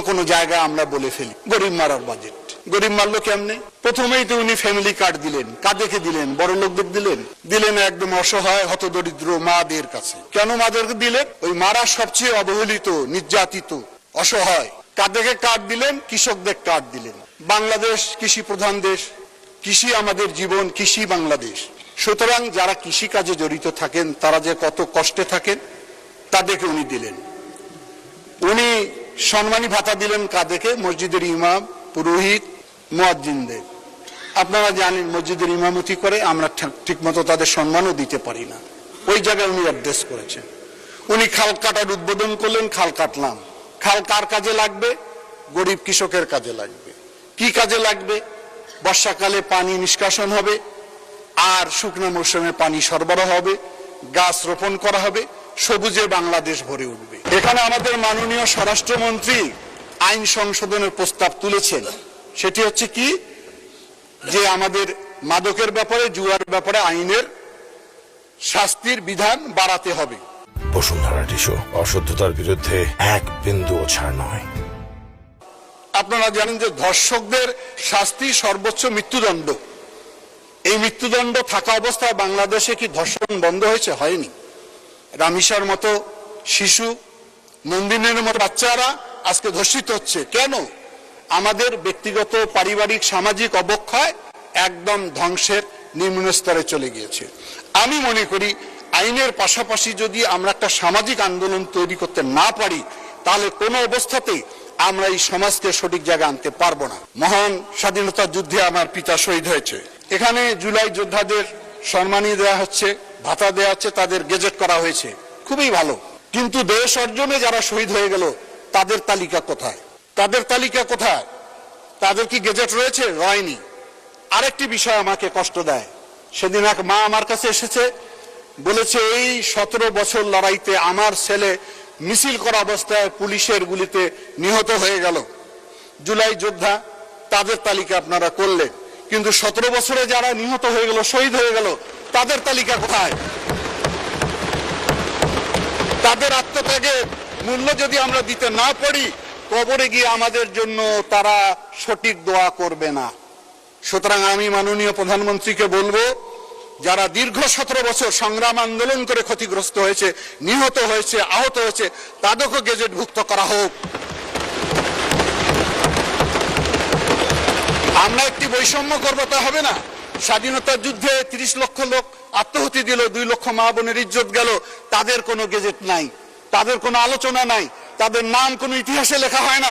কোন জায়গায় আমরা বলে ফেলি গরিব মারার বাজেট। গরিব মারলো কেমনে? প্রথমেই তো উনি ফ্যামিলি কার্ড দিলেন। কাদেরকে দিলেন? বড় লোকদের দিলেন একদম অসহায় হতদরিদ্র মাদের কাছে। কেন মাদেরকে দিলেন? ওই মারা সবচেয়ে অবহেলিত, নির্যাতিত, অসহায়। কাদেরকে কার্ড দিলেন? কৃষকদের কার্ড দিলেন। বাংলাদেশ কৃষি প্রধান দেশ, কৃষি আমাদের জীবন, কৃষি বাংলাদেশ। সুতরাং যারা কৃষি কাজে জড়িত থাকেন, তারা যে কত কষ্টে থাকেন তাদেরকে উনি দিলেন। উনি সম্মানী ভাতা দিলেন কাদেরকে? মসজিদের ইমাম, পুরোহিত, মুয়াজ্জিনদের। আপনারা জানেন মসজিদের ইমামতি করে, আমরা ঠিকমতো তাদের সম্মানও দিতে পারি না। ওই জায়গায় উনি অ্যাড্রেস করেছেন। উনি খাল কাটার উদ্বোধন করলেন, খাল কাটলাম। খাল কার কাজে লাগবে? গরিব কৃষকের কাজে লাগবে। কি কাজে লাগবে? বর্ষাকালে পানি নিষ্কাশন হবে, আর শুকনো মৌসুমে পানি সরবরাহ হবে, গাছ রোপণ করা হবে, সবুজে বাংলাদেশ ভরে উঠবে। এখানে আমাদের মাননীয় স্বরাষ্ট্রমন্ত্রী আইন সংশোধনের প্রস্তাব তুলেছেন। সেটি হচ্ছে কি, যে আমাদের মাদকের ব্যাপারে, জুয়ার ব্যাপারে আইনের শাস্তির বিধান বাড়াতে হবে। বসুন্ধরা টিস্যু, অশুদ্ধতার বিরুদ্ধে এক বিন্দুও ছাড় নয়। আপনারা জানেন যে ধর্ষকদের শাস্তি সর্বোচ্চ মৃত্যুদণ্ড। এই মৃত্যুদণ্ড থাকা অবস্থায় বাংলাদেশে কি ধর্ষণ বন্ধ হয়েছে? হয়নি। রামিসার মতো শিশু, নন্দিনের মতো বাচ্চারা আজকে ধর্ষিত হচ্ছে। কেন? আমাদের ব্যক্তিগত, পারিবারিক, সামাজিক অবক্ষয় একদম ধ্বংসের নিম্ন স্তরে চলে গিয়েছে। আমি মনে করি আইনের পাশাপাশি যদি আমরা একটা সামাজিক আন্দোলন তৈরি করতে না পারি, তাহলে কোনো অবস্থাতেই আমরা এই সমাজকে সঠিক জায়গায় আনতে পারবো না। মহান স্বাধীনতা যুদ্ধে আমার পিতা শহীদ হয়েছে। এখানে জুলাই যোদ্ধাদের সম্মানী দেওয়া হচ্ছে, ভাতা দেওয়া হচ্ছে, তাদের গেজেট করা হয়েছে, খুবই ভালো। কিন্তু দেশ অর্জনে যারা শহীদ হয়ে গেল তাদের তালিকা কোথায়? তাদের তালিকা কোথায়? তাদের কি গেজেট রয়েছে? হয়নি। আরেকটি বিষয় আমাকে কষ্ট দেয়। সেদিন এক মা আমার কাছে এসেছে, বলেছে এই 17 বছর লড়াইতে আমার ছেলে মিছিল করা অবস্থায় পুলিশের গুলিতে নিহত হয়ে গেল। জুলাই যোদ্ধা, তাদের তালিকা আপনারা করলেন, কিন্তু 17 বছরে যারা নিহত হয়ে গেল, শহীদ হয়ে গেল, তাদের তালিকা কোথায়? তাদের আত্মত্যাগের মূল্য যদি আমরা দিতে না পারি, কবরে গিয়ে আমাদের জন্য তারা সঠিক দোয়া করবে না। সুতরাং আমি মাননীয় প্রধানমন্ত্রীকে বলবো, যারা দীর্ঘ 17 বছর সংগ্রাম আন্দোলন করে ক্ষতিগ্রস্ত হয়েছে, নিহত হয়েছে, আহত হয়েছে, তাদেরকে গেজেটভুক্ত করা হোক। আমরা একটি বৈষম্য করবো তা হবে না। স্বাধীনতার যুদ্ধে 30 লক্ষ লোক আত্মাহুতি দিল, 2 লক্ষ মা বোনের ইজ্জত গেল, তাদের কোনো গেজেট নাই, তাদের কোনো আলোচনা নাই, তাদের নাম কোনো ইতিহাসে লেখা হয় না।